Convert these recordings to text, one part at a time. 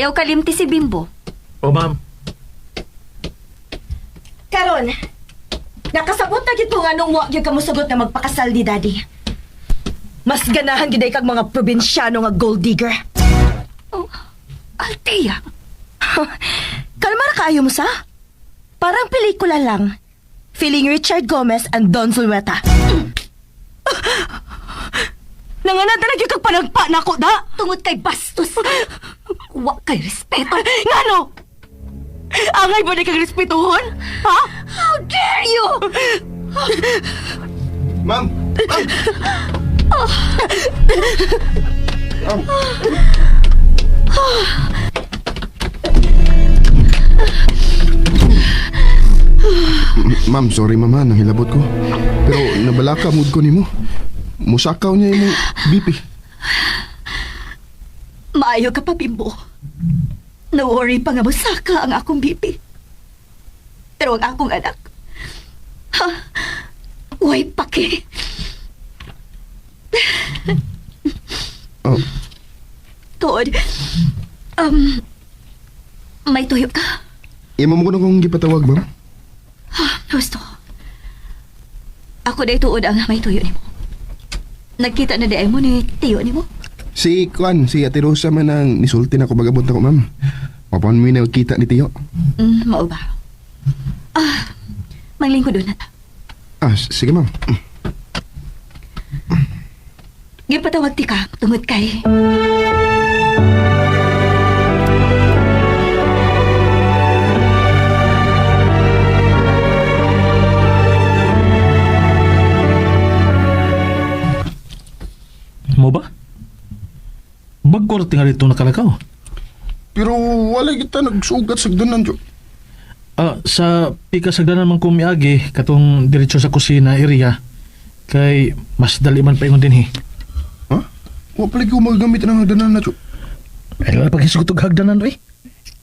Ayaw kalimti si Bimbo. O ma'am, Karon, nakasabot na gid ko nga nung wa gyud ka mosugot na magpakasal ni Daddy. Mas ganahan gid ay kag mga probinsyano nga gold digger. Oh, Althea. Kalma ra kaayo mo sa? Parang pelikula lang. Feeling Richard Gomez and Don Zulueta. Nanganan talaga kag panagpa nako da. Tungod kay bastos. Wa kay respeto. Ngano? Angay ba ni kag respetuhon? Ha? How dare you! Ma'am! Ma'am, sorry mama, nang hilabot ko. Pero nabalaka mood ko nimo. Musakaw niya yung BP. Maayo ka pa, Bimbo. Na-worry pa nga masaka ang akong bibi. Pero ang akong anak, ha? Way paki. Oh, Todd, may tuyo ka? imo mo ko na kong gipatawag, ma'am. Gusto. Ako na ituod ang may tuyo ni mo. Nagkita na di mo ni tiyo ni mo? Si Kwan, si Ate Rosa man ang nisulti na ko bagabot ako, ma'am. Papan mo na kita ni Tiyo. Mao ba? Manglingkod doon na ta. Sige, ma'am. Gipatawag ti ka, tungod kay... mo ba? Bagkor tingali ito nakalakaw. Pero wala kita nagsugat sa danan, Jo. Sa pikasagdanan man kumiagi katong diretso sa kusina area kay mas dali man paingon din Ha? Wa pala ko magagamit ng danan na, Jo. Ay wala pag hisugot og hagdanan oy.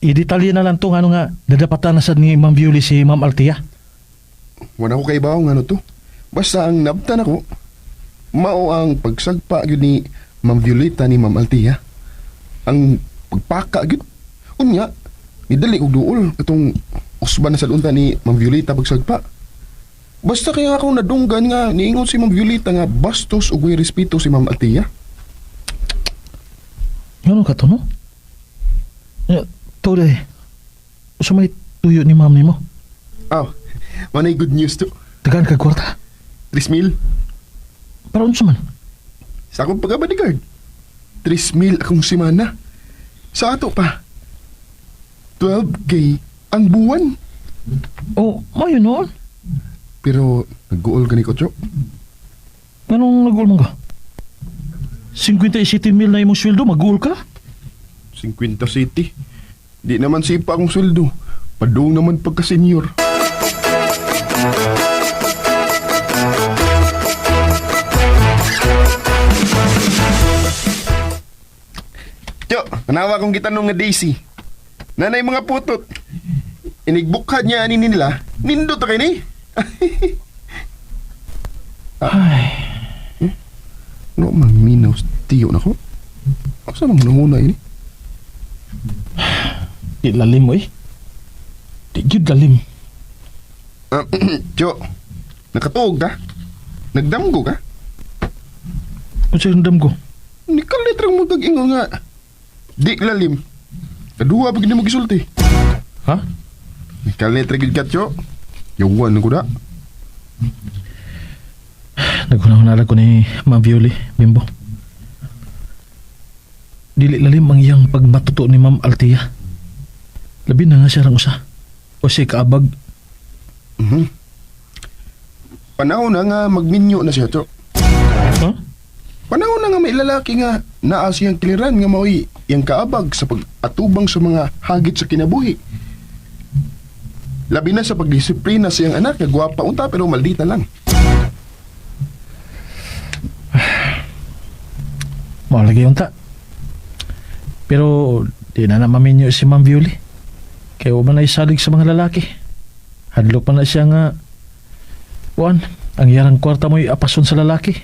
I-detalye na lang to ano nga dadapatan na sad ni Ma'am Violi si Ma'am Althea. Wala ko kay baong ano to. Basta ang nabtan ako, mao ang pagsagpa gyud ni Ma'am Violeta ni Ma'am Althea. Ang pagpaka gyud. Unya, nidali og duol katong usban na sa lunta ni Ma'am Violeta pagsagpa. Basta kaya ako nadunggan nga niingon si Ma'am Violeta nga bastos ug way respeto si Ma'am Althea. Ano ka to no? Tode, usa may tuyo ni ma'am nimo. Manay good news to. Tagaan ka kwarta. 3,000. Para unsa man? Sa akong pagka-bodyguard. 3,000 akong simana. Sa ato pa. 12K ang buwan. Oh, mayo noon. Pero nag-goal ka ni Kotso. Anong nag-goal man ka? 57 mil na imong sweldo, mag-goal ka? 50 city. Di naman sipa akong sweldo. Padung naman pagka-senior. Tiyo, kanawa kong gitanong nga Daisy. Nanay mga putot. Inigbukad niya ani nila. Nindot kayo ni. No, maminaw tiyo na ko. Asa mang nanguna ini? Di lalim mo eh. Di gyud lalim. Tiyo, nakatuog ka? Nagdamgo ka? Unsa yung dam ko? Ni kalitrang mo kag-ingon nga. Di lalim. Kaduha pag hindi mo gisulti. Ha? Ni kalitrang gid ka, Tiyo. Yawan ko da. Nagunahunala ko ni Ma'am Violi, Bimbo. Dili lalim ang iyang pagmatuto ni Ma'am Althea. Labi na nga siya rang usa. O si kaabag. Panahon na nga magminyo na siya, Tiyo. Ha? Panahon na nga may lalaki nga naa siyang kiliran nga mao'y iyang kaabag sa pag-atubang sa mga hagit sa kinabuhi. Labi na sa pagdisiplina siyang anak nga gwapa unta pero maldita lang. Maulagi yung ta. Pero di na maminyo si Ma'am Violi. Kaya wa man na isalig sa mga lalaki. Hadlok pa na siya nga Juan, ang yarang kwarta mo'y apason sa lalaki.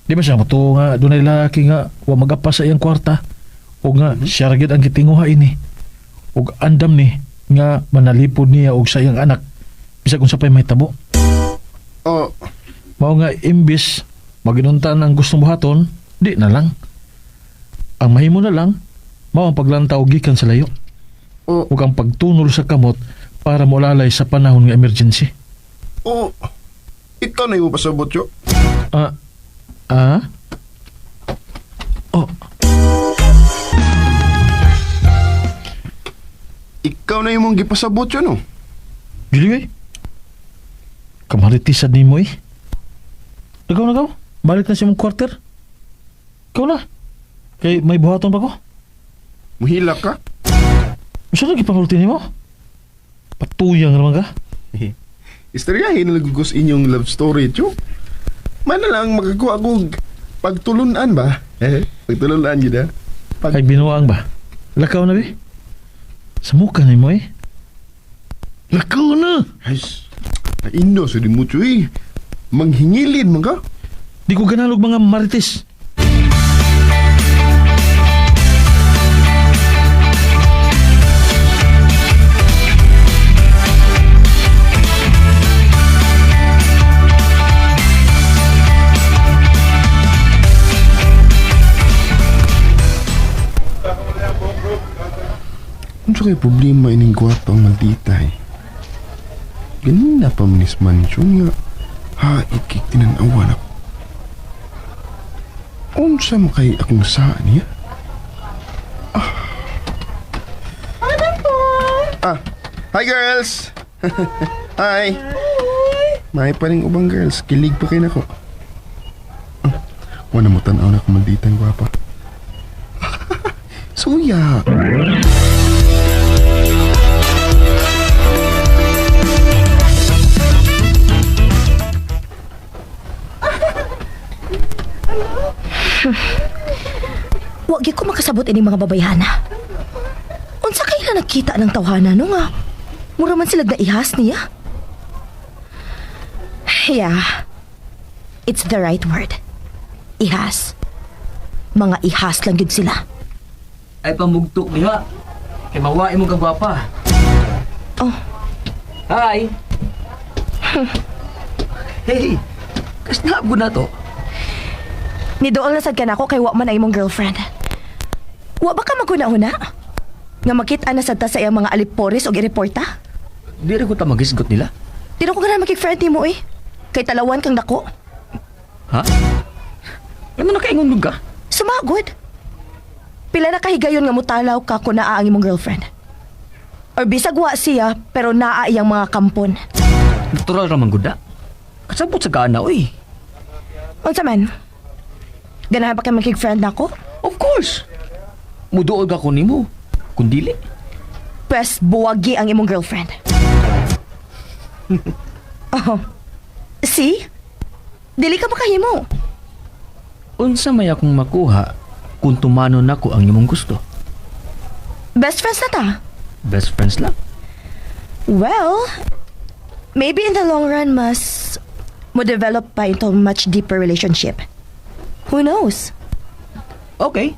Di ba siya mato nga doon ay lalaki nga wa mag-apas sa iyang kwarta O nga, siya ragid ang gitinguha ini. O andam ni, nga manalipod niya og sayang anak. Bisag kung sa pa'y may tabo. Oh, Mao nga imbis maginuntan ang gustong buhaton, di na lang. Ang mahimo na lang, mao ang paglantaw gikan sa layo. oh, Ug ang pagtunol sa kamot para molalay sa panahon nga emergency. oh. Ikaw na yung pasabot, yo. Ah? Ah? Oh, Ikaw na yung mong gipasabot, yo, no? dili ay. Kamaritisad ni mo eh. Nagaw. Balik na siya mong quarter. Ikaw na. Kay may buhaton pa ko. Muhila ka? Masa lagi pangulutin mo? Patuyang naman ka. Istoryahin na nagugos inyong love story, yo. Mana lang magagawa ko pagtulunan ba? Pagtulunan yun, ha? Kay binuang ba? Lakaw na bi? Sa mukha ni mo eh. Lakaw na! Ay, naino sa di mo, choy. Manghingilin man ka? Di ko ganalog mga marites. Ano sa kayo problema ining kwarto ang maldita eh? Ganun na pa manis mansyon nga. Ha, ikik tinanawan ako. Unsa mo kay akong saan niya? Hi girls! Hi! May pa rin ubang girls. Kilig pa kayo na ko. Wala mo tanaw na kumalditang gwapa. Suya! Wag gyud ko makasabot ining mga babayhana. Unsa kay na nakita ng tawhana no nga? Mura man sila naihas niya. Yeah. It's the right word. Ihas. Mga ihas lang gyud sila. Ay pamugtok diha. Kay mawain mo kang gwapa. Oh. Hi. Hey. Kasnab ko na to. Nidool na sad ka nako kay wa man ay imong girlfriend. Wa ba ka maguna-una? Nga makita na sad ta sa iyang mga alipores o gireporta? Di rin ko ta magisgot nila. Di na ko ganahan makik-friend mo eh. Kay talawan kang dako. Ha? Ano na kaingon mo ka? Sumagod. Pila na kahigayon nga mutalaw ka kung naa ang imong girlfriend. Or bisag wa siya pero naa iyang mga kampon. Natural raman guda. Kasabot sa kana, oy. Unsa man? Ganahan pa kay makik-friend nako? Of course. Muduol ka ko nimo. Kung dili. Pwes buwagi ang imong girlfriend. Oh. See? Dili ka makahimo. Unsa may akong makuha kung tumano nako ang imong gusto? Best friends na ta. Best friends lang. Well, maybe in the long run mas mo develop pa into a much deeper relationship. Who knows? Okay.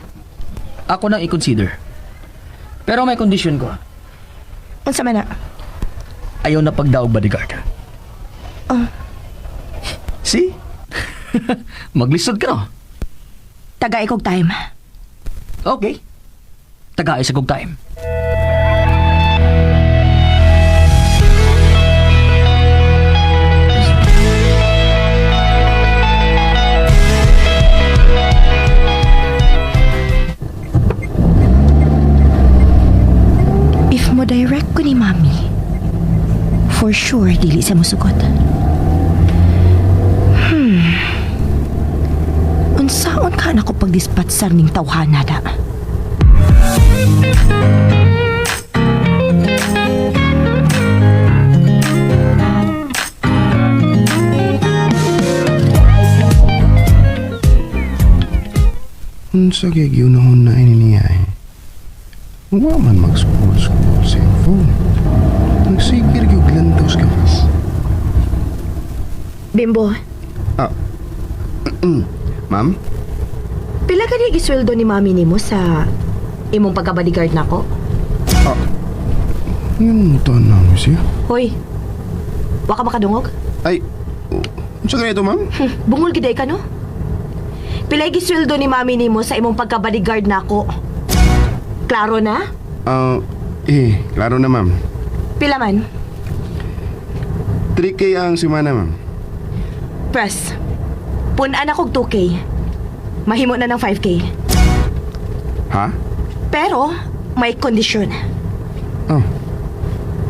Ako nang i-consider. Pero may condition ko. Unsa man na? Ayaw na pagdaog bodyguard. Oh. See? Maglisod ka no? Taga ikog time. Okay. Tagaay sa kong time. If mo direct ko ni Mami, for sure dili sa musugot. Unsaon ka na ko pagdispatsar ning tawhana da? Unsa kay giunahon na ini niya eh. Wa man mag-school sa phone. Nagsigir gyud lantaw sa kapas. Bimbo, Ma'am? pila ka ni gisweldo ni Mami nimo sa imong pagka-bodyguard nako. Yung tanong siya. Hoy, wa ka makadungog? Ay, sa ganito, ma'am? Bungol giday ka, no? Pilay gisweldo ni mami nimo sa imong pagka-bodyguard nako. Klaro na? Klaro na, ma'am. Pila man? 3K ang simana, ma'am. Press. Punan akong 2K. Mahimo na ng 5K. Ha? Pero, may kondisyon.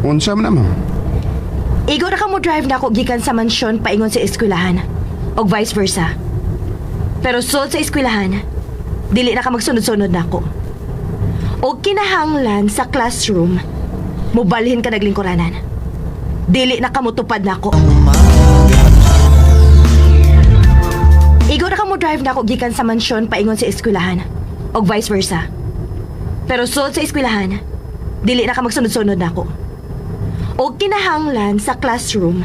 Unsa man na, ma'am? Igo na ka mo drive na ako gikan sa mansyon paingon sa eskwelahan. O vice versa. Pero sud sa eskwelahan, dili na ka magsunod-sunod na ako. O kinahanglan sa classroom, mubalhin ka naglingkuranan. Dili na ka mutupad na ako. Igo na ka mo drive na ako gikan sa mansyon paingon sa eskwelahan. O vice versa. Pero sud sa eskwelahan, dili na ka magsunod-sunod na ako. O kinahanglan sa classroom,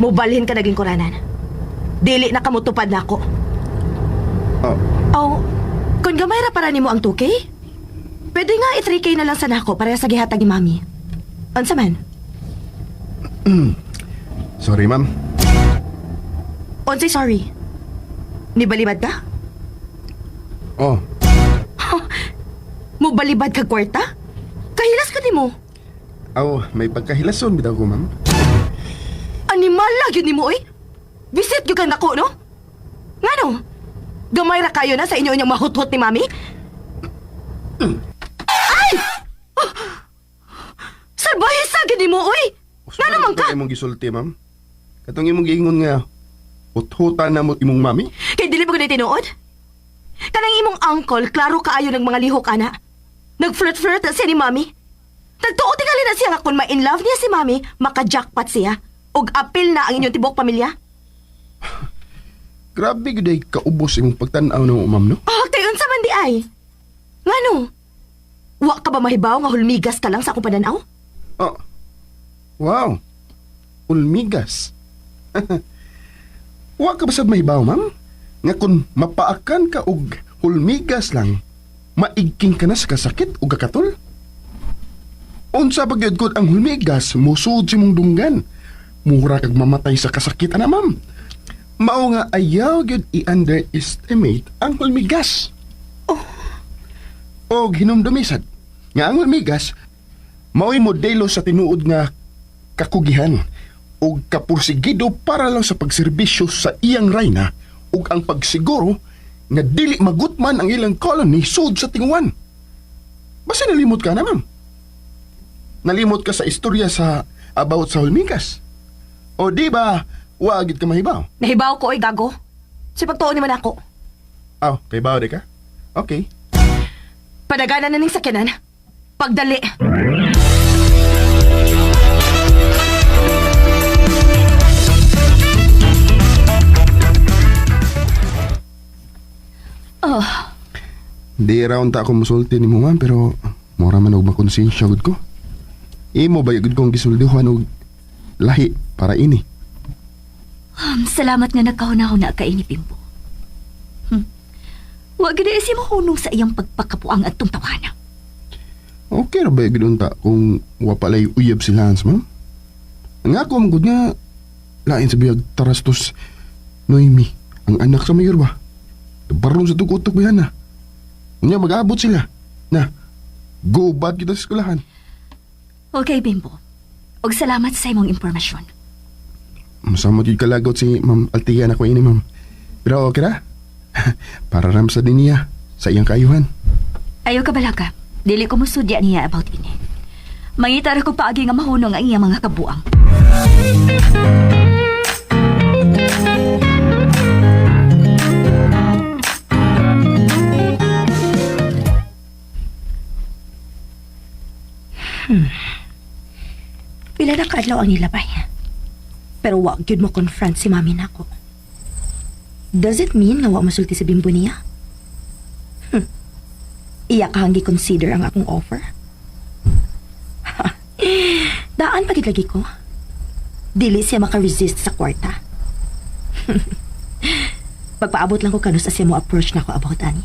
mubalhin ka naglingkuranan. Dili na ka mutupad na ako. Oh, kung gamay ra para nimo ang 2K, pwede nga i-3K na lang sa nako para sa gihatag ni mami. Unsa man? Sorry, ma'am. Unsay sorry? Nibalibad ka? Oh, Mubalibad ka kwarta? Kahilas ka nimo. may pagkahilason bitaw ko, ma'am. Animal lagi nimo oy. Visit gyud kang nako, no? Ngano? Gamay ra kayo na sa inyo inyong mahuthot ni mami? Ay! Oh! Salbahe sa gid nimo oy. Nga naman ka. Imong gisulti, ma'am. Katong imong giingon nga, hut-hutan na mo imong mami. Kay dili mo gani tinuod? Kanang imong uncle, klaro kaayo ng mga lihok ana. Nag-flirt-flirt na siya ni mami. Nagtuo tingali na siya nga kung ma-in love niya si mami, maka-jackpot siya. Og apil na ang inyong tibok pamilya. Grabe gid kaubos imong pagtan-aw no, ma'am, no? Oh, kay unsa man di ay? Ngano? Wa ka ba mahibaw nga hulmigas ka lang sa akong pananaw? Oh. Wow. Ulmigas. Wa ka ba sad mahibaw, ma'am? Nga kung mapaakan ka og hulmigas lang, maigking ka na sa kasakit o kakatol? Unsa ba gyud kod ang hulmigas musud si mong dunggan? Mura kag mamatay sa kasakit ana, ma'am. Mao nga ayaw gyud i-underestimate ang hulmigas. Og hinumdumisad nga ang hulmigas mao'y modelo sa tinuod nga kakugihan ug kapursigido para lang sa pagserbisyo sa iyang rayna ug ang pagsiguro nga dili magutman ang ilang colony sud sa tinguan. Basta nalimot ka na, ma'am. Nalimot ka sa istorya sa about sa hulmigas. O di ba, wagid ka mahibaw? Nahibaw ko oy gago. Si pagtuon ni man ako. Kay baw di ka? Okay. Padagana na ning sakyanan. Pagdali. Oh, Di raon ta ako musulti ni mo, ma'am, pero mura man og makonsensya gud ko. Imo ba gud kong gisulduhan og lahi para ini? Salamat nga nagkahuna-huna ka ini, Pimpo. Wa gid si mo hunong sa iyang pagpakapuang at tawana. Okay ra ba gud unta kung wa palay uyab si Lance, ma'am? Nga ako magud nga lain sa biyag Tarastos Noemi, ang anak sa mayor ba? Baron sa tukutok ba yan na? Unya mag-abot sila. Na, go bad kita sa eskulahan. Okay, Pimpo. Og salamat sa imong impormasyon. Masamot yung kalagot si Ma'am Altia na ko ini, ma'am. Pero okay ra? Para ram sa din niya sa iyang kaayuhan. Ayaw ka balaga. Dili ko musudya niya about ini. Mangita ra ko paagi nga mahunong ang iyang mga kabuang. Pila na kaadlaw ang nilabay. Pero wa gyud mo confront si mami nako. Does it mean nga wa masulti sa bimbo niya? Iya ka hanggi consider ang akong offer? Daan pagid lagi ko. Dili siya maka-resist sa kwarta. Pagpaabot lang ko kanus sa siya mo approach na ako about ani.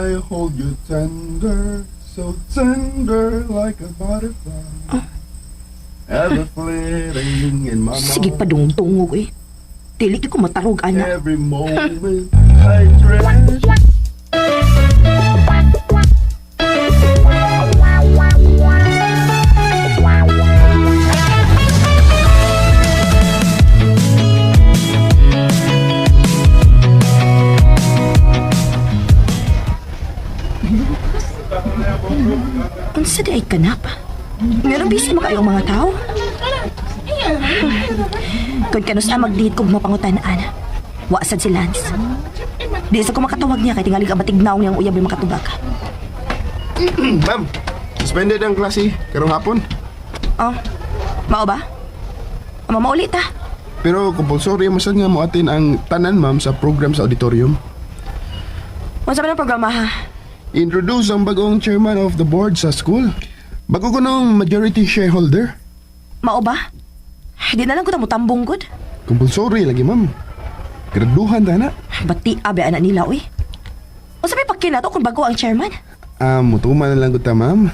I hold you tender, so tender like a butterfly. Ever flitting in my Sige pa mind. dungog eh. Dili ko matarog, ana. Every moment I treasure. Unsa di ay kanap? Meron busy mo kayong mga tao? Kung kanus na mag-date kong mapangutanaan, wasad si Lance. Di sa ko makatawag niya kay tingali ka matignaw niyang uyab yung makatubag. Ma'am, suspended ang klase karong hapon. Oh, mao ba? Ama maulit ta. Pero compulsory mo sad nga mo atin ang tanan ma'am sa program sa auditorium. Unsa man ang programa ha? Introduce ang bagong chairman of the board sa school. Bago ko ng majority shareholder. Mao ba? Di na lang ko na mutambong gud. Compulsory lagi ma'am. Graduhan ta na. Bati abe anak nila uy. Unsa may pakin nato kung bago ang chairman? Mutuman na lang ko ta ma'am.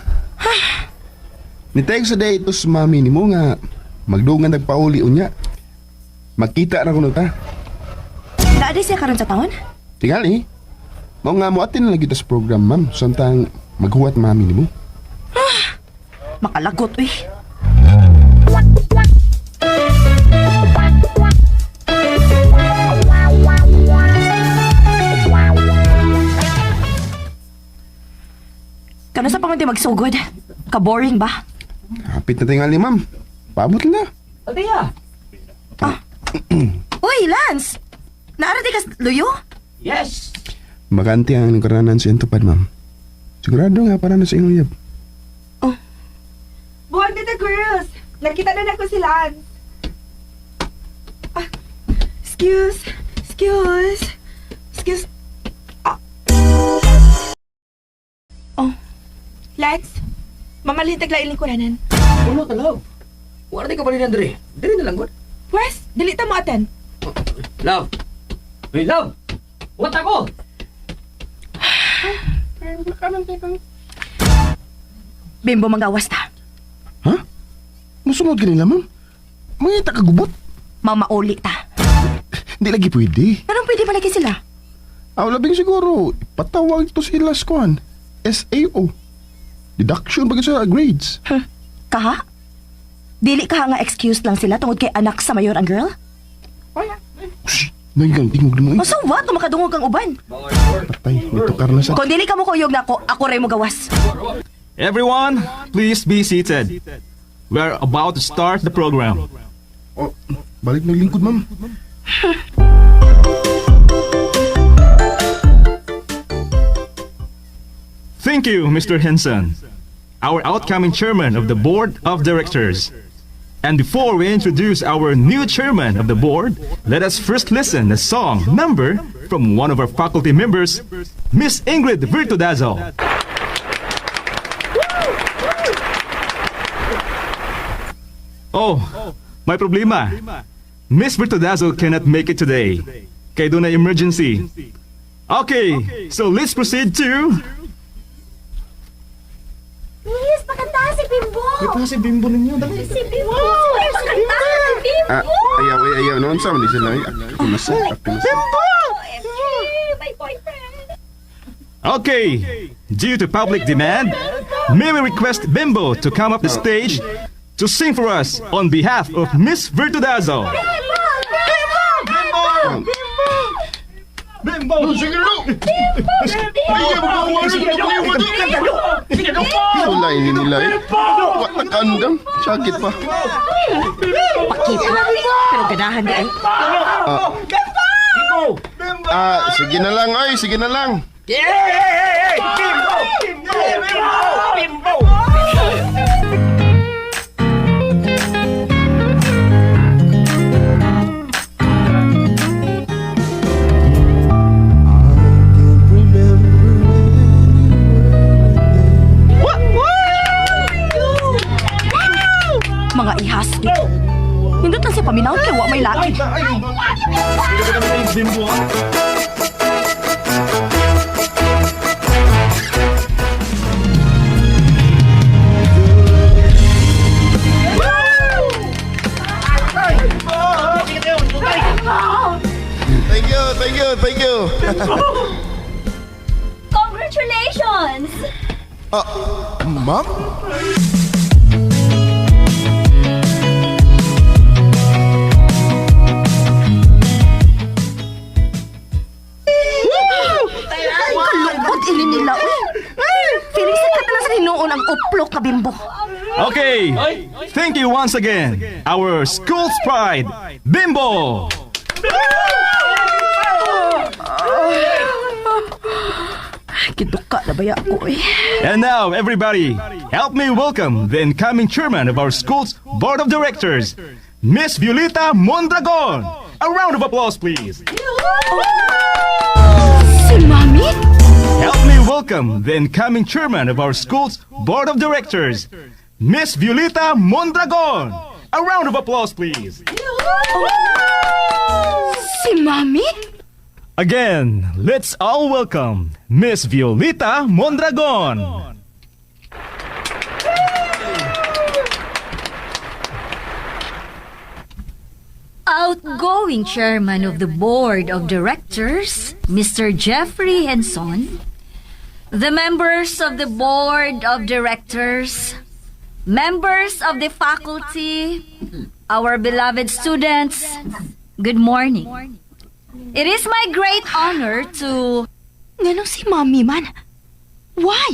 Nitay ko sa day ito sa mami ni mo nga magdungan nagpauli unya. Makita na ko no ta. Naadi siya karon sa taon? Tingali. Mao nga mo atin na lagi ta sa program ma'am. Samtang maghuwat mami ni mo. Makalagot uy. Kano sa pamanti magsugod? Ka-boring ba? Hapit na tingali ma'am. Paabot na. Althea! Uy, Lance! Naarati ka luyo? Yes! Maganti ang karanan sa intupad ma'am. Sigurado nga para na sa inyong yab. Buwan dito, girls! Nakita na ako si Lance. Excuse. Oh. Lance, mamalintag lang iling kuranan. Ulo talaw. Wala di ka pa rin Andre. Dili na lang god. Wes, dili ta mo aten. Love! Hey, love! What ako? Bimbo manggawas ta. Ha? Musunod ka nila ma'am? Mangita ka gubot? Mamauli ta. Di lagi pwede. Anong pwede palagi sila? Aw labing siguro, patawag ito sila sa kuhan. SAO. Deduction bagay sa grades. Kaha? Dili ka nga excuse lang sila tungod kay anak sa mayor ang girl? Shh! Nangyang tingog mo O so what? Kung makadungog kang uban. Patay, nito karna sa... Kung dili ka mo kuyog na ako rin mo gawas. Everyone, please be seated. We're about to start the program. Oh, balik na lingkod ma'am. Thank you, Mr. Henson, our outcoming chairman of the board of directors. And before we introduce our new chairman of the board, let us first listen a song number from one of our faculty members, Miss Ingrid Virtudazo. Oh, may problema. Miss Virtudazo cannot make it today. Kaya doon na emergency. Okay, so let's proceed to... Please, pakanta si Bimbo! Si Bimbo ninyo, dali. Si Bimbo! Pakanta si Bimbo! Ayaw. Noon sa mga sila. Ako na sa. My boyfriend! Okay, due to public demand, may we request Bimbo to come up the stage to sing for us on behalf of Miss Virtudazo. Bimbo! Sige no! Wala ini nila eh. Wala nakandam. Sakit pa. Pakita. Pero ganahan di ay. Sige na lang ay. Sige na lang. Mga ihas. Nindot lang siya paminaw kay wa may laki. thank you. Congratulations! Ma'am? Kalungkot ini nila, uy. Feeling sikat na lang sa hinuon ang uplok ka, Bimbo. Okay, thank you once again, our school's pride, Bimbo! Kiduka na baya ko, eh. And now, everybody, help me welcome the incoming chairman of our school's board of directors, Miss Violeta Mondragon. A round of applause, please. Si Mami? Help me welcome the incoming chairman of our school's board of directors, Miss Violeta Mondragon. A round of applause, please. Si Mami? Again, let's all welcome Miss Violeta Mondragon. Outgoing chairman of the board of directors, Mr. Jeffrey Henson, the members of the board of directors, members of the faculty, our beloved students, good morning. It is my great honor to... Nganong si Mami man? Why?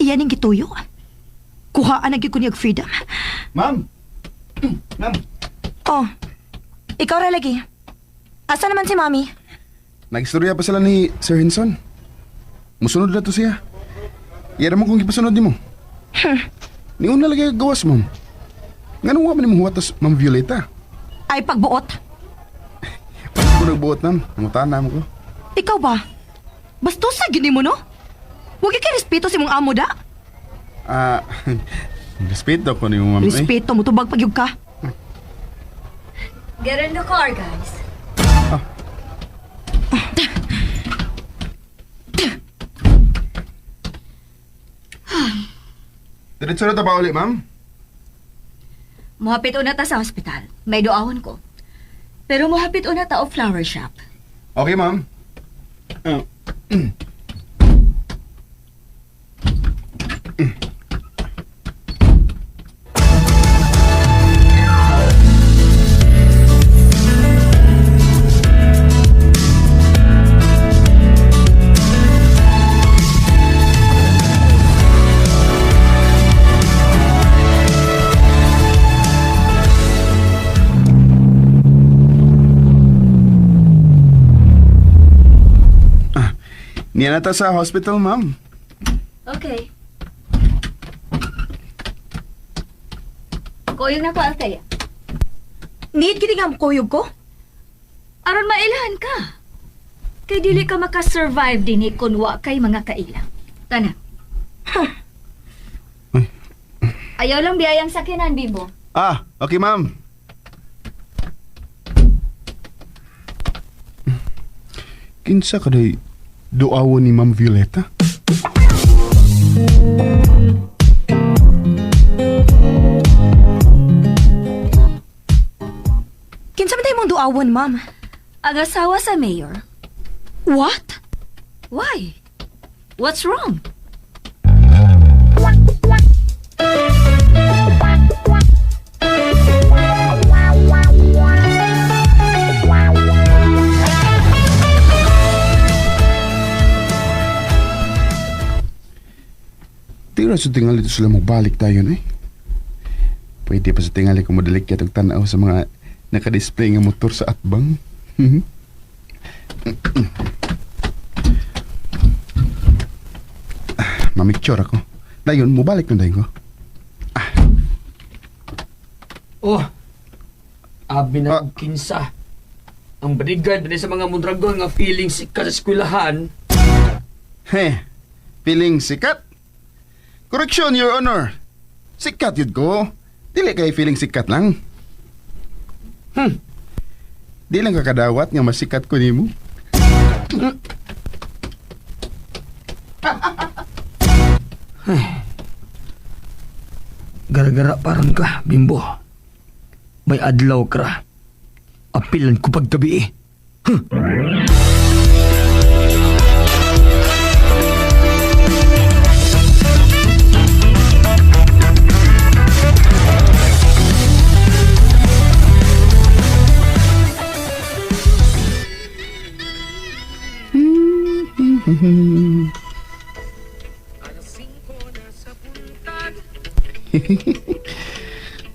Iyan ang gituyo. Kuhaan na gyud ko niyag freedom. Ma'am? Ma'am? Oh, ikaw ra lagi. Asa naman si Mami? Nagistorya pa sila ni Sir Hinson. Musunod na to siya. Iya naman kung ipasunod ni mo. Ni una lagi gawas, ma'am. Nga nung man ni mo huwatas, Ma'am Violeta. Ay pagbuot. Pag ko nagbuot, ma'am. Nangutaan na mo ko. Ikaw ba? Bastusa gini mo, no? Huwag ka respeto si mong amo da. Respeto ko ni mo, ma'am. Respeto mo, tubag pagyug ka. Get in the car, guys. Diretso na ta ba ulit, ma'am? Muhapit una ta sa hospital. May doahon ko. Pero muhapit una ta o flower shop. Okay, ma'am. Niyan na ta sa hospital, ma'am. Okay. Koyong na ko, Althea. Need gini nga mo kuyog ko? Aron mailahan ka. Kay dili ka makasurvive din kung wa kay mga kailang. Tana. Ayaw lang biyayang sakinan, Bimbo. Okay, ma'am. Kinsa ka day doawo ni Ma'am Violeta? Kinsa man tayo mong duawon, ma'am? Ang asawa sa mayor. What? Why? What's wrong? Tira sa tingali to sila magbalik tayo na eh. Pwede pa sa tingali kung madalik yatag tanaw sa mga nakadisplay nga motor sa atbang. Mamicture ako. Dayon, mubalik na dayon ko. Oh, abi na Ah. og kinsa. Ang bodyguard din sa mga Mondragon nga feeling sikat sa eskwelahan. Feeling sikat? Correction, Your Honor. Sikat yun ko. Dili kay feeling sikat lang. Di lang kakadawat nga masikat ko nimo. Gara-gara paron ka, Bimbo. May adlaw ka. Apilan ko paggabi eh.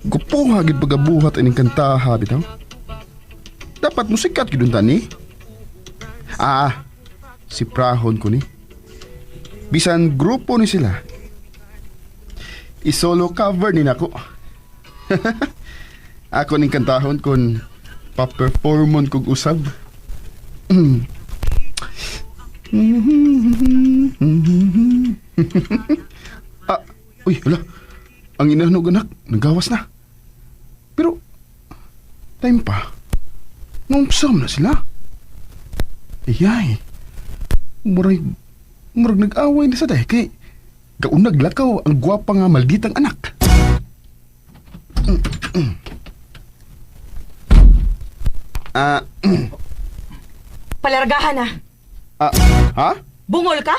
Gupuha gid pagabuhat ining kantaha bitaw. Dapat musikat gid tani. Si Prahon ko ni. Bisan grupo ni sila. I-solo cover ni nako. Ako ning kantahon kon pa-performon kog usab. Uy, hala. Ang inanog anak, nagawas na. Pero, time pa. Ngumpsam na sila. Iyay. Murag nag-away na sa day. Kay, kaunag lakaw ang gwapa nga malditang anak. Palargahan na. Ha? Bungol ka?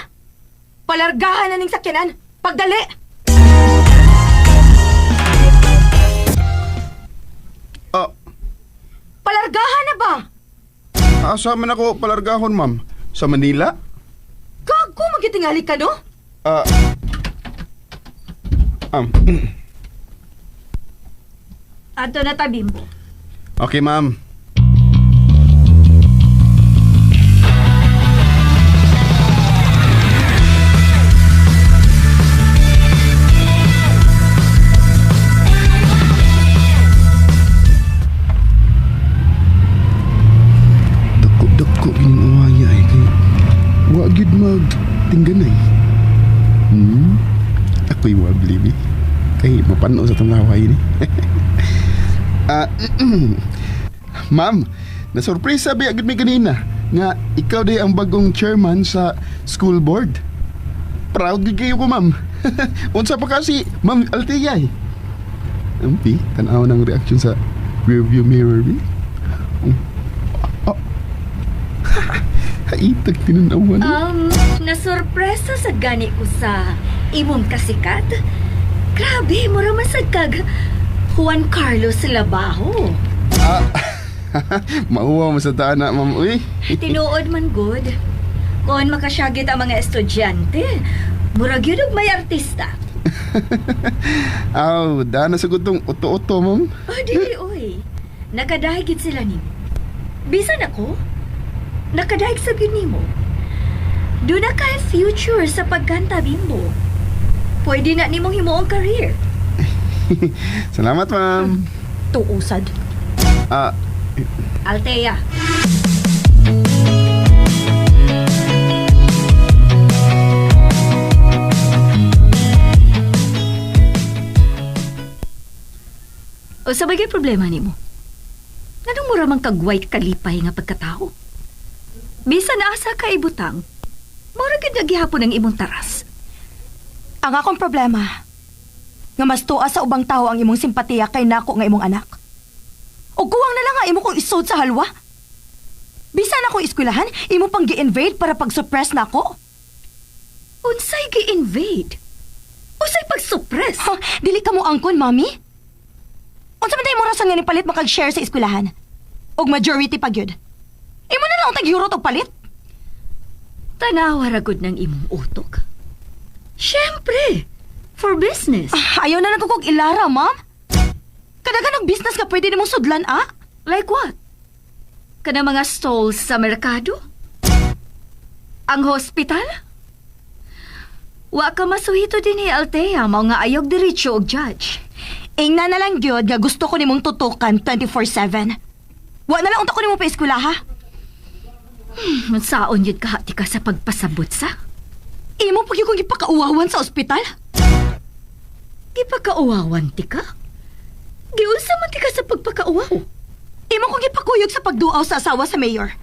Palargahan na ning sakyanan. Pagdali! Palargahan na ba? Asa man ako palargahon, ma'am? Sa Manila? Gago, magitingali ka, no? Ato na ta, Bimbo. Okay, ma'am. Dako inuwaya ay kay wa gyud magtingganay. Ako'y wabli bi. Kay mapano sa tamlaway ni. Ma'am, na-surprise sabi agad mi kanina nga ikaw day ang bagong chairman sa school board. Proud gid kayo ko, ma'am. Unsa pa kasi, Ma'am Altiyay? Ampi, tanaw ng reaction sa rearview mirror bi. Haitag tinanawan. Nasurpresa sa gani ko sa imong kasikat. Grabe, mura masag kag Juan Carlos Labajo. Mauwa mo sa tana, ma'am. Uy. Tinuod man good. Kung makasyagit ang mga estudyante, murag yun og may artista. Dana sa gutong uto-uto, ma'am. Dili, oy. Nakadahigit sila nimo. Bisan ako, nakadahig sa nimo. Doon na kay future sa pagkanta, Bimbo. Pwede na nimong himuong career. Salamat, ma'am. Tuusad. Althea. O sa bagay problema nimo? Anong mura man kag white kalipay nga pagkatao? Bisan asa ka ibutang, mura gid gihapon ang imong taras. Ang akong problema, nga mas tuwa sa ubang tao ang imong simpatiya kay nako nga imong anak. O kuwang na lang nga imo kong isod sa halwa. Bisan akong eskwelahan, imo pang gi-invade para pag-suppress nako. Unsay gi-invade? Unsay pag-suppress? Dili ka mo angkon, mami? Unsa man tayo mo rason nga ni palit makag-share sa eskwelahan? Og majority pa gyud. Imo na lang tag-eurot og palit. Tanawa ragod ng imong utok. Siyempre, for business. Ayaw na nagkukog ilara, ma'am. Kadagan og business ka pwede nimong sudlan, Like what? Kana mga stalls sa merkado? Ang hospital? Wa ka masuhito din ni Althea, mao nga ayog diretso og judge. Ingna na lang gyud nga gusto ko nimong tutukan 24/7. Wa na lang unta ko nimo pa eskwelaha. Saon yun kahati ka sa pagpasabot sa? Imo pag kong ipakauwawan sa ospital? Gipakauwawan ti ka? Giunsa man ti ka sa pagpakauwaw? Imo kong ipakuyog sa pagduaw sa asawa sa mayor.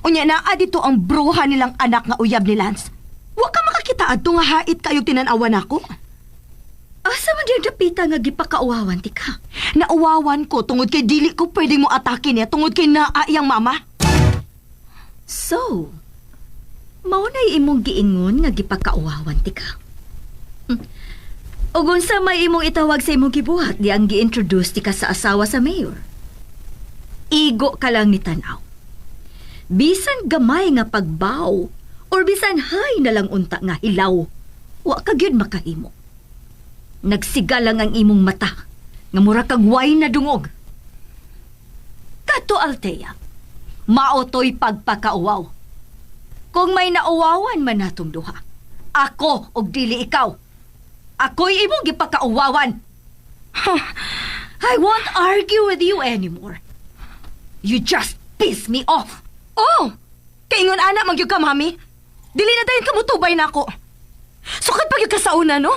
Unya naa dito ang bruha nilang anak nga uyab ni Lance. Wa ka makakita taad to nga hait kayo tinanawan ako. Asa man diyan dapita nga gipakauwawan ti ka? Nauwawan ko tungod kay dili ko pwedeng mo atake niya tungod kay naayang mama. So, mao na imong giingon nga gipakauwawan ti ka. Ug unsa may imong itawag sa imong gibuhat di ang gi-introduce ti ka sa asawa sa mayor? Igo ka lang ni tanaw. Bisan gamay nga pagbaw or bisan hay na lang unta nga hilaw, wa ka gyud makahimo. Nagsiga lang ang imong mata nga mura kag way na dungog. Kato Althea, mao to'y pagpakauwaw. Kung may nauwawan man natong duha, ako og dili ikaw. Ako'y imong gipakauwawan. I won't argue with you anymore. You just piss me off. Oh! Kaingon ana magyud ka, mami. Dili na dayon kamutubay na ako. Sukat pa gyud ka sa una, no?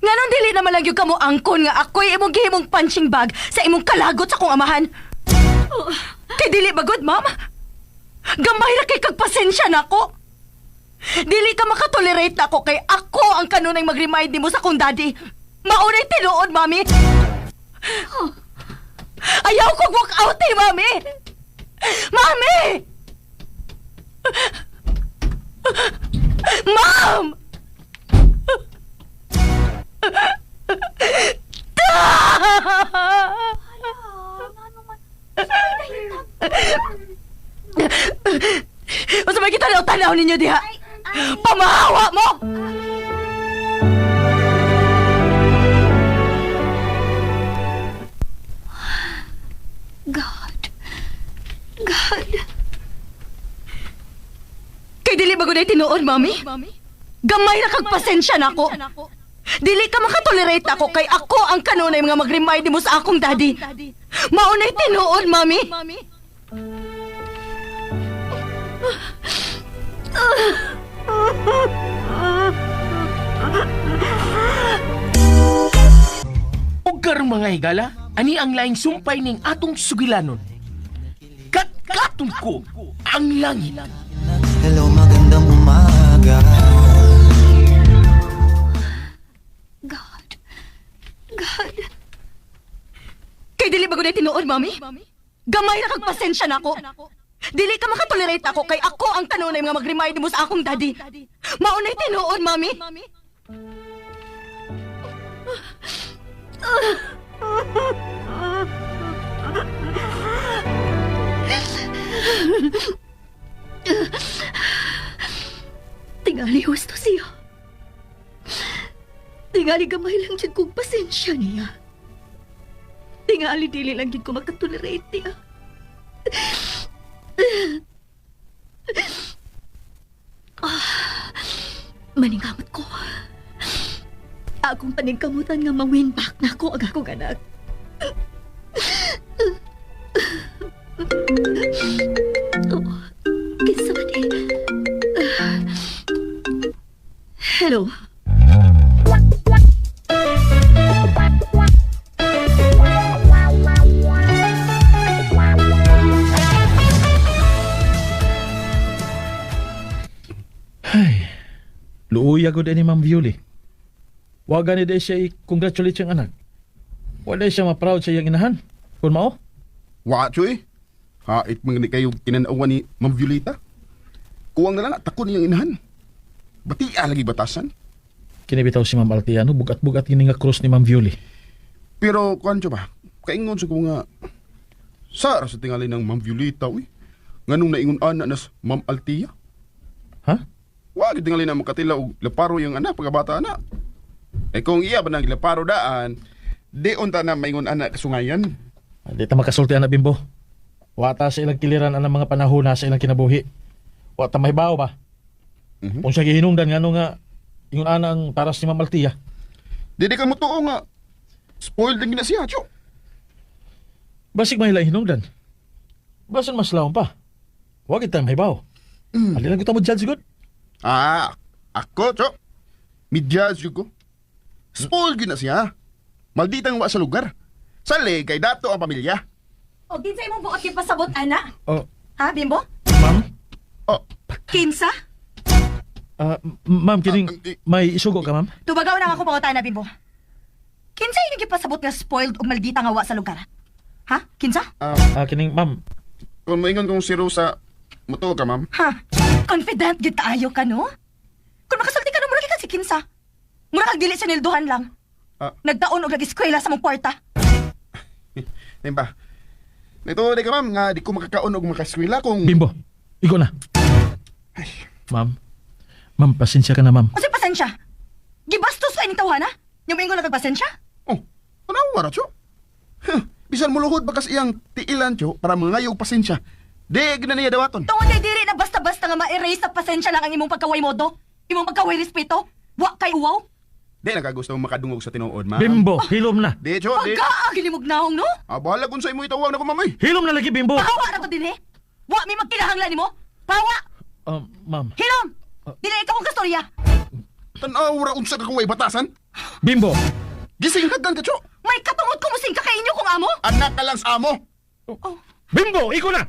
Nganon dili na malang gyud ka mo angkon nga ako'y imong gihimong punching bag sa imong kalagot sa akong amahan. Kay dili ba good, ma'am? Gamay ra kay kagpasensya na ako. Dili ka makatolerate na ako kay ako ang kanunay mag-remind nimo sa akong daddy. Maunay tinuod, mami. Ayaw ko walk out eh, mami. Mami! Mom! Basta may kita na tanaw ninyo diha. Pamahawa mo! God. Kay dili ba gunay tinuod, mami? Gamay na kag pasensya na ako. Dili ka makatolerate ako kay ako ang kanunay mga mag-remind mo sa akong daddy. Maunay tinuod, mami. O karong mga higala, ani ang laing sumpay ning atong sugilanon. Katkaton ko ang langit. Hello, magandang umaga. God. Kay dili ba gunay tinuod, mami? Gamay na kag pasensya na ako. Dili ka makatolerate ako kay ako ang kanunay mga mag-remind mo sa akong daddy. Maunay tinuod, mami. Tingali husto siya. Tingali gamay lang dyan kong pasensya niya. Tingali dili lang dyan ko makatolerate niya. Maningamot ko. Akong paningkamutan nga ma-win back na ako ang akong anak. Kinsa man eh. Hello? Luuya ko din ni Ma'am Violi. Waga ni day siya i-congratulate siyang anak. Wala siya ma-proud sa iyang inahan. Kung mao? Wa, Choy. Hait mga ni kayo kinanawan ni Ma'am Violeta. Kuwang na lang at takon niyang inahan. Batia lagi batasan. Kinibitaw si Ma'am Altiano, bugat-bugat yun nga cross ni Ma'am Violi. Pero, kuhan siya ba? Kaingon sa ko nga, Sara sa tingali ng Ma'am Violeta, uy. Nganong naingon ana nas Ma'am Altia? Ha? Wag tingali na makatila og laparo yung anak pagkabata anak. Eh kung iya ba nang laparo daan, di unta na maingon anak kasungayan. Di ta makasulti anak Bimbo. Wata sa ilang kiliran ang mga panahon na sa ilang kinabuhi. Wata mahibaw ba? Kung siya gihinungdan nga nga yung anang taras ni Ma'am Altia. Di ka mo tuo nga. Spoiled din na siya, Cho. Basig may ilang hinungdan. Basan mas laon pa. Wag itang mahibaw. Ali lang kita mo judge good. Ah, ako, Cho. Midjudge ko. Spoiled na siya. Malditang wa sa lugar. Sali kay dato ang pamilya. O, kinsa imong buot yung pasabot, ana? Oh, Ha, Bimbo? Ma'am? Oh, Kinsa? Ma'am, kining may isugo ka, ma'am? Tubagaw na ako pangutan na, Bimbo. Kinsa yung gipasabot nga spoiled o maldita nga wa sa lugar? Ha? Kinsa? Kining, ma'am. Kung maingon kong si Rosa, muto ka, ma'am. Ha? Confident gid kaayo ka, no? Kung makasulti ka na, mura ka si Kinsa. Mura kag dili sa nilduhan lang. Nagtaon og nag-eskwela sa mong kwarta. Ayun ba? Nito, di ka, ma'am, nga di ko makakaon og makaskwela kung... Bimbo, ikaw na. Ma'am. Ma'am, pasensya ka na, ma'am. Kasi pasensya. Gibastos ka ining tawana? Yung mingo nagpasensya? Oh, ano wala, Cho? Bisan mo luhod bakas iyang tiilan, Cho, para mangayog pasensya. Di, gina niya dawaton. Tungod kay diri na basta-basta nga ma-erase sa pasensya lang ang imong pagkaway modo. Imong pagkaway respeto. Wa kay uwaw. Di, nakagusto mong makadungog sa tinuod, ma'am. Bimbo, hilom na. Di, Cho, di. Pagkaagilimog naong, no? Bahala kung sa imo itawag na ko, ma'am, eh. Hilom na lagi, Bimbo. Pahawa na ko din eh. Wa mi magkinahanglan nimo. Pahawa. Ma'am. Hilom. Dili ikaw ang kastorya. Tanaw ra unsa ka kuway batasan? Bimbo. Gising hadan ka, Cho. May katungod ko musing ka kay inyo kung amo. Anak ka lang sa amo. Bimbo, ikaw na.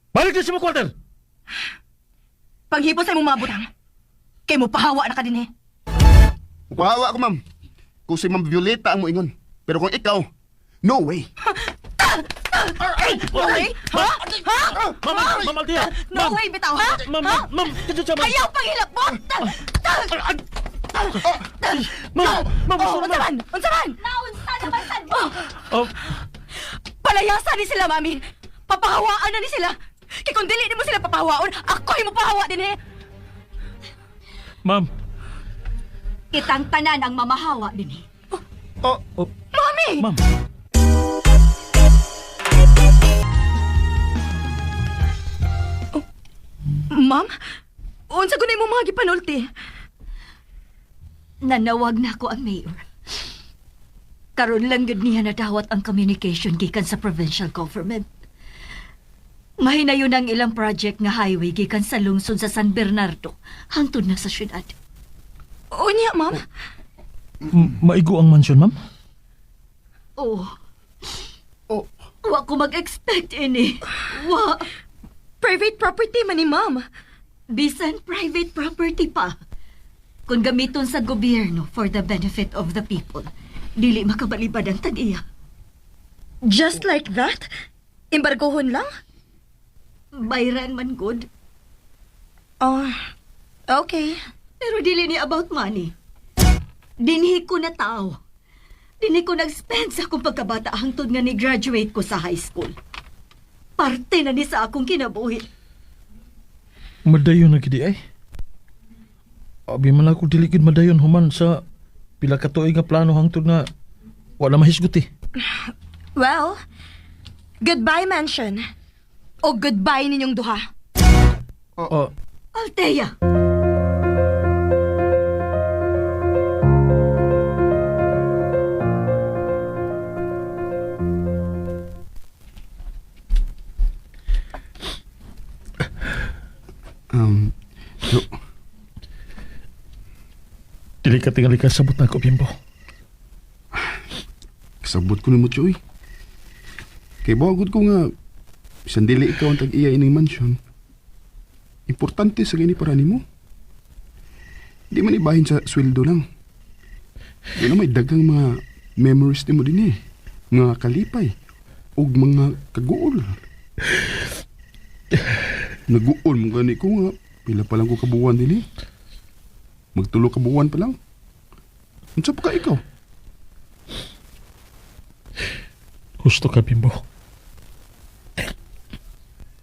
Balik na si mo, quarter. Panghipos ay mong mga butang. Kay mo pahawa na ka din eh. Upahawa ko, ma'am. Kung si Ma'am Violeta ang moingon. Pero kung ikaw, no way. No way? Ha? Ha? Ma'am Althea. No way, bitaw, ha? Ma'am, kadyo siya, ma'am. Ayaw panghilakbot! Ma'am, Unsa man? Unsa man? Naunsa na pasan mo? Palayasan ni sila, mami. Papahawaan na ni sila. Kaya kung dili mo sila papahawaon, ako'y mo pahawa din eh. Ma'am. Kitang tanan ang mamahawa din eh. Mami! Ma'am. Ma'am? Unsa gunay mo mga gipanulti? Nanawag na ako ang mayor. Karon lang yun niya nadawat ang communication gikan sa provincial government. Mahinayon ang ilang project nga highway gikan sa lungsod sa San Bernardo hangtod na sa syudad. Unya, ma'am? Maigo ang mansyon, ma'am? Oh. Wa ko mag-expect ini. Wa. Private property man ni ma'am. Bisan private property pa. Kung gamiton sa gobyerno for the benefit of the people, dili makabalibad ang tag-iya. Just like that? Embargohon lang? Bayran man good. Okay. Pero dili ni about money. Dinhi ko na tao. Dinhi ko nag-spend sa akong pagkabata hangtod nga ni-graduate ko sa high school. Parte na ni sa akong kinabuhi. Madayon na gidi ay. Abi man ako diligid madayon human sa pila ka tuig nga plano hangtod nga wala mahisguti. Well, goodbye mansion. O goodbye ninyong duha. Althea! Cho. Dili ka tingali ka sabot na ko, Bimbo. Kasabot ko ni mo, Choy. Kay bagod ko nga, sandili ikaw ang tag-iya ining mansyon. Importante sa gini para nimo. Di man ibahin sa sweldo lang. Di na may dagang mga memories ni mo din eh. Mga kalipay. O mga kaguol. Naguol mo gani ko nga. Pila pa lang ko kabuuan din eh. Magtulo kabuuan pa lang. Unsa pa ka ikaw? Gusto ka, Bimbo.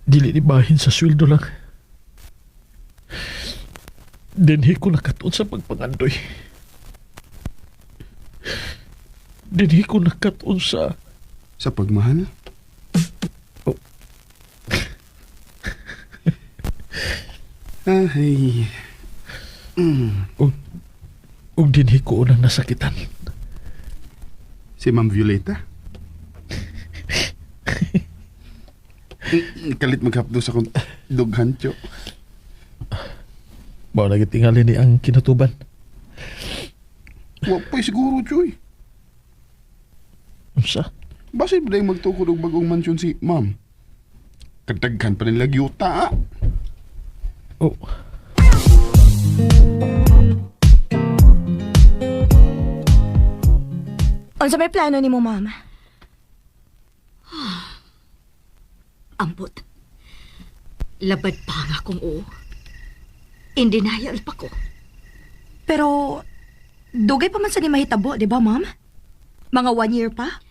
Dili ibahin sa sweldo lang. Dinhi ko nakatuon sa pagpangandoy. Dinhi ko nakatuon sa... Sa pagmahal? Ay. Og dinhi ko unang nasakitan. Si Ma'am Violeta? Kalit maghapdo sa kong dughan, Cho. Mao lagi tingali ni ang kinatuban. Wa pa'y siguro, Choy. Unsa? Basit ba dahil magtukod og bagong mansyon si Ma'am? Kadaghan pa nila yuta, ah. Unsa may plano ni mo, ma'am? Ambot. Labad pa nga kung oo. In denial pa ko. Pero, dugay pa man sa ni mahitabo, di ba, ma'am? Mga 1 year pa?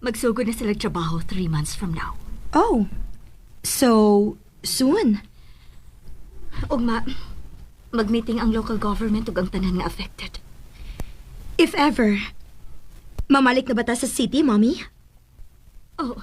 Magsugod na sila trabaho 3 months from now. Oh, so, soon? Og mag-meeting ang local government ug ang tanan nga affected. If ever, mamalik na ba ta sa city, mommy? Oh,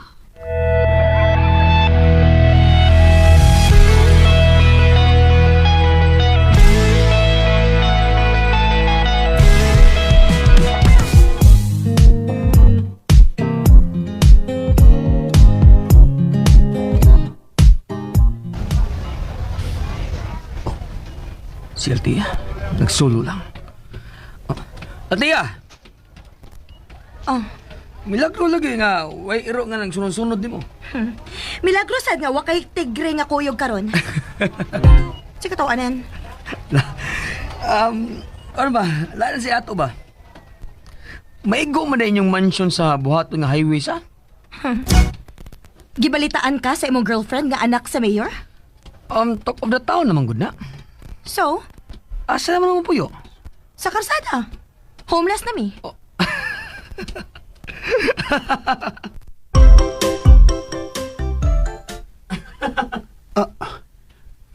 Si Altia, nagsolo lang. Altia! Oh, Milagro lagi nga, way iro nga nang sunod-sunod ni mo. milagro sad nga, wakay tigre nga kuyog karon. Sige tawanan. Ano ba? Laan si Ato ba? Maigo man na inyong mansion sa buhaton nga highway sa? Gibalitaan ka sa imong girlfriend nga anak sa mayor? Talk of the town naman gud na. So, Asa naman mo puyo? sa karsada. Homeless na mi.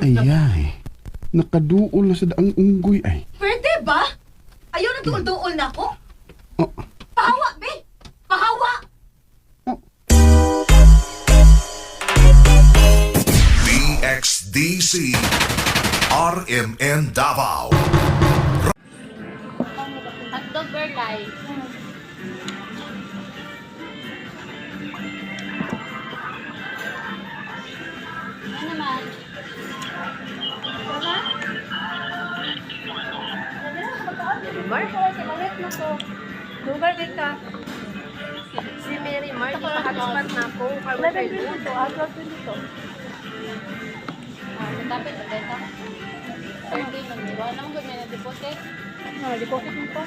Ayay. Nakaduol na sa daang unggoy ay. Pwede ba? Ayaw na tuol-tuol na ako? Oh, Pahawa, be! Pahawa! DXDC RMN Davao. Hotdog Berlay. Ano naman? Diba? Mar? Ulit na ko. Dugal din ka. Si Mary Mar, ipakagspat na ako. Ulit dito. Agad dito. Matapit na dito. 30 man dito. Anong gawin na deposit? Deposit mo po.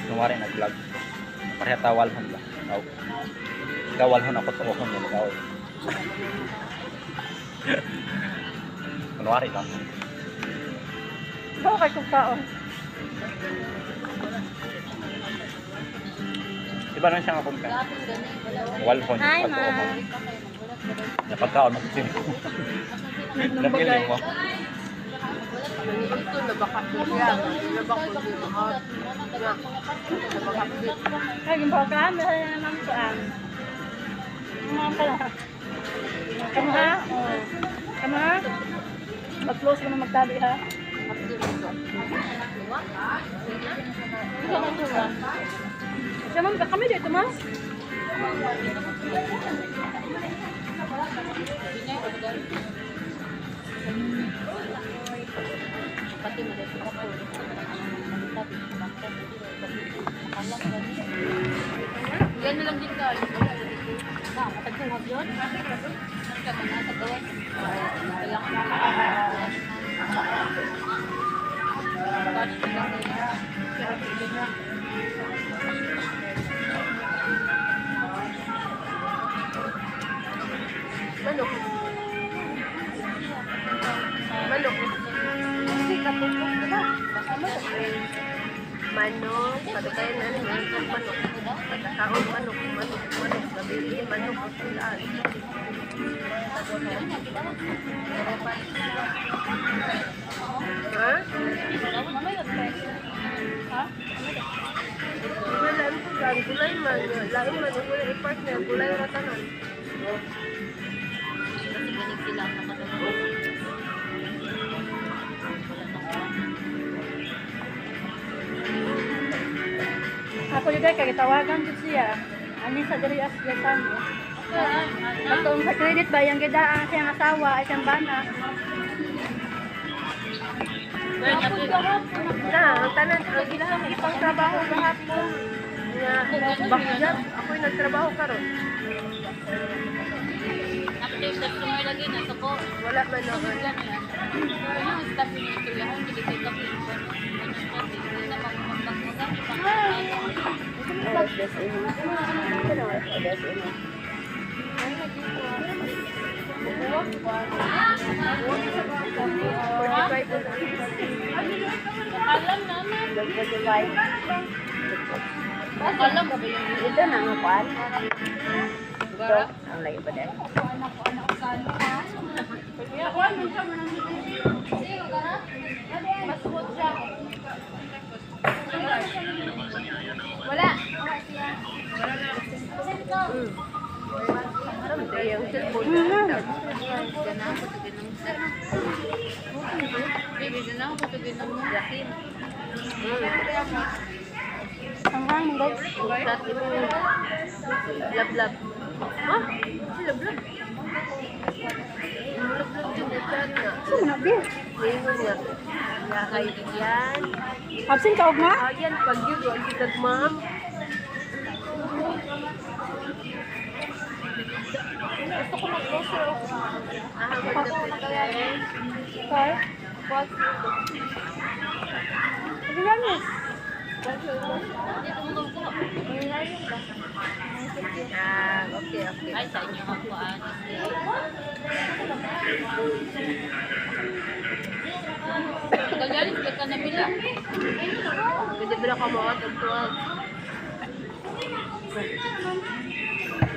Kumari nag-vlog. Pareha tawalhon ba? Tawalhon ako sa okon yan. Kunwari lang. Bawa kay kong kaon. Diba na siya nga punta? Walhon. Hi, ma. Napagkaon magsin. Napiling mo. Ito nabakapit yan. Nabakapit yan. Nabakapit. Ay, yung program, meron naman ito ang. Mga pala. Kamu ha? Kamu ha? Mag-close mo na magtabi ha? Siya ma'am, kami dito ma? Pati mo dito ako. Yan na lang din ka. Matagtungag yun? Ka na sa gawas. Manok. Manok. Kasi kapupok na ba? Manok. Pagkain na rin. Manok. Kaon manok. Manok. Gabili. Manok. Usulaan. Ha? Ha? Wala po lang. Gulay man. Lain man. Gulay i-partner. Gulay ratanan. Kasi galing sila ang nakatulog. Ako juga kay tawagan ko siya. Ani sa diri as yasan. Atong sa credit ba yang gidaan siyang asawa ay siyang bana. Na, tanan ang ilahang ipang trabaho gahapon. Nga bakyan ako'y nagtrabaho karon. After sa summer lagi na ko. Wala man ako. Alam ba yun? Ito na nga kuan. Ito, ang lagi ba din? Wala. Yung cellphone na. Ang mong lablab. Ha? Si lablab? Lablab din dyan nga. Saan na, Bill? Ngayon nga. Yakay yan. Absent ka, Ogma? Ayan, pag yun, huwag kitag ma'am. Gusto ko mag-grocer ako. Magdapit ka yan. Kaya? What? Ano yan, Miss? Okay. Ay, sa inyo ako. Kagaling ka na bila. Pwede bila ka mga tagtuwag.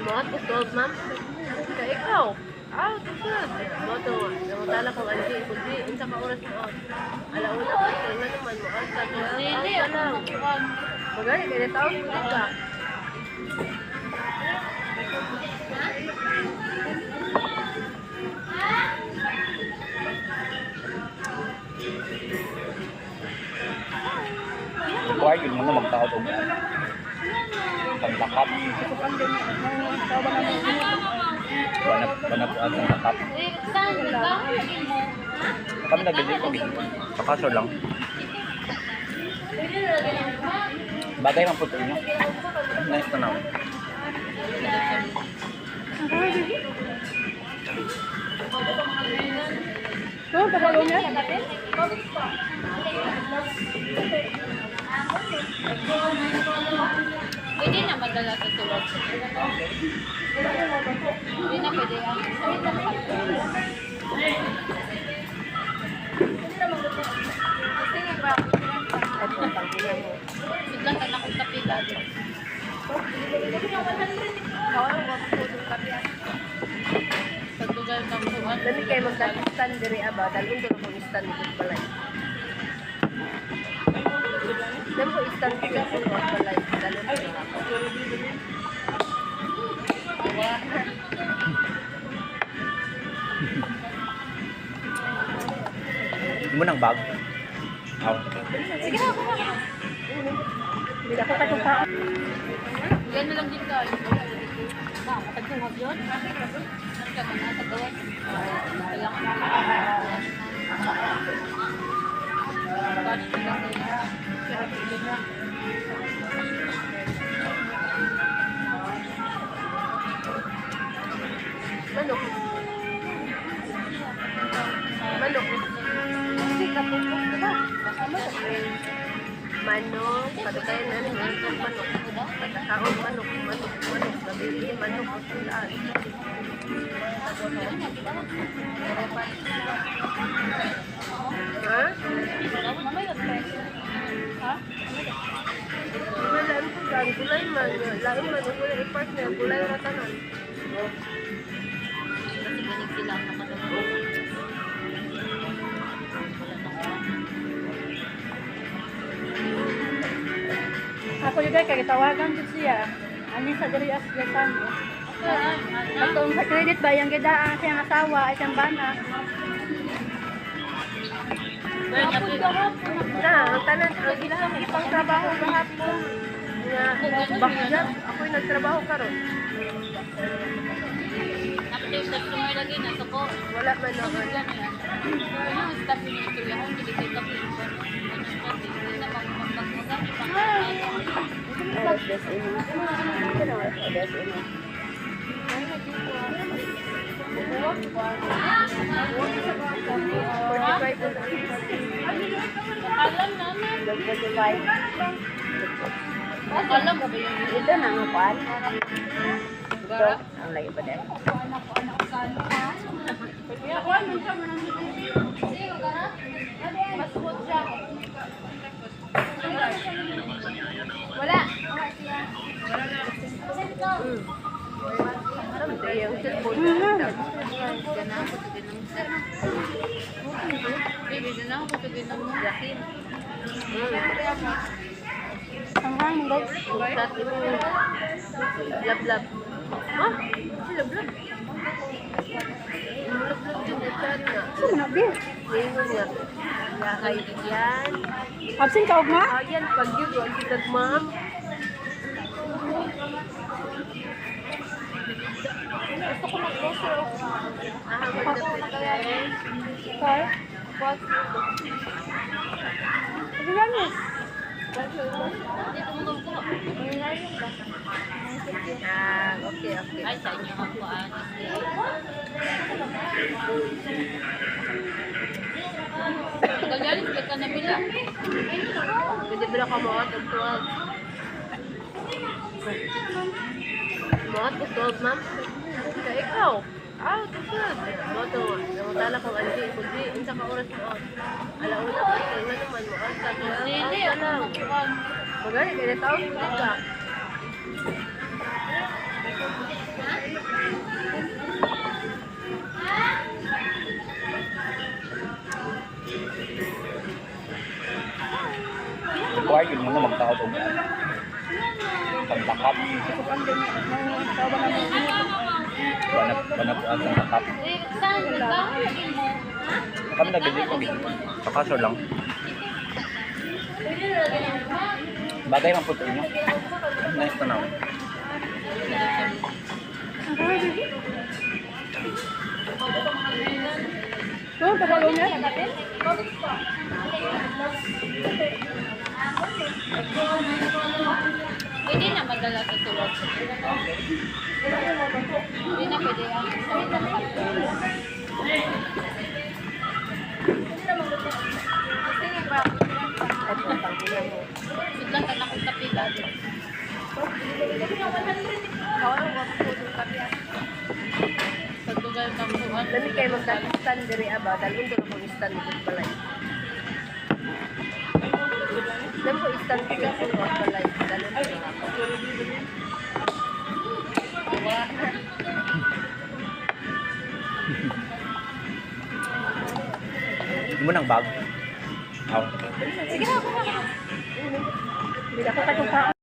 Mga tagtuwag, ma'am. Ka ikaw. Tagtuwag. Namutala kong anji. Kundi, unsa ka oras mo. Alauna ka. Nga naman mo. Tagtuwag. Ka lang. Magaling, kaya tao. Kundi ka. Why yun mo na magtao doon? Pagtakap. Panapuan ng takap. Kami nabili ko. Pakaso lang. Bagay man po ito nyo. Nice to know. Ito, pagkalo niya? Pwede na madala sa tulog. Hindi na pwede yan. Biglang ka na kong kapila. Pagdugal kang buwan. Dali kayo mag-stand diri aba, dalun ko na kung stand dito balay. Dali ko stand dito sa balay, dalun ko na ako. Hindi mo ng bag? Sige na, ako na. Hindi ako katukaan. Yan na lang din ka. Matagtungag yun? Ka na sa gawas. Manok. Manok. Hindi ka po po ba? Manok. Patukayan na rin. Manok. Pagkakaon manok. Nabili manok. Pagkulaan. Ha? Lain po dyan. Gulay man. Lain man. Gulay i-partner. Gulay ratanan. Kasi ganig sila ang nakatulog. Ako yung kaya tawagan ko siya. Ani sa diri as gasan. Atong sa credit ba yung gidaan siyang asawa ay siyang bana. Na, ang tanan, ang ipang trabaho kahapon nga bakjat, ako'y nagtrabaho karon. Update sa sumay lagi na to ko. Wala man naman. Ano staff ni ito yung hindi kay kapit. Hindi na magpapagpag. Alam mo ba yun? Ito na ang kuan. Ito, ang lagi pa din. Wala. Alam mo yung cellphone. Ang hangin guys. Lablab. Ha? Si lablab. Lablab din ito na. Sino na beer? Ngayon nga. Lahay yan. Absent ka og ma? Ayan, pag yun, huwag kitag ma'am. Gusto ko mag-boso. Ahangad na pwede. Sir? Boss. Ano yan eh? Okay. Ay, sa inyo ako Kagalis ka na bila. Pwede bila ka mga tuwag. Mga tuwag, ma'am. Sa ikaw. Tusod. Namutala kong anji. Kundi, insa ka oras mo. Alauna ka. Kaya nga naman mo. Sili, ako magtuwag. Magari, kaya tao mo ka. Kuha yun muna magtaod o pagtakap. Banag-banag ang takap. Kami nagbili ko dito. Pakasor lang. Bagay man po ito nyo. Nice to know. Pagkalo niya? Pwede na madala sa tulog. Hindi na pwede yan. Sudlan ka na kong kapila. Pagtugal ka po. Dami kayo magkakistan diri aba. Dalawin ko na kong istan dito pala. Dami ko istan dito pala. Dalawin ko na ako. Hindi mo nang bag. Sige na, ako na. Hindi ako katong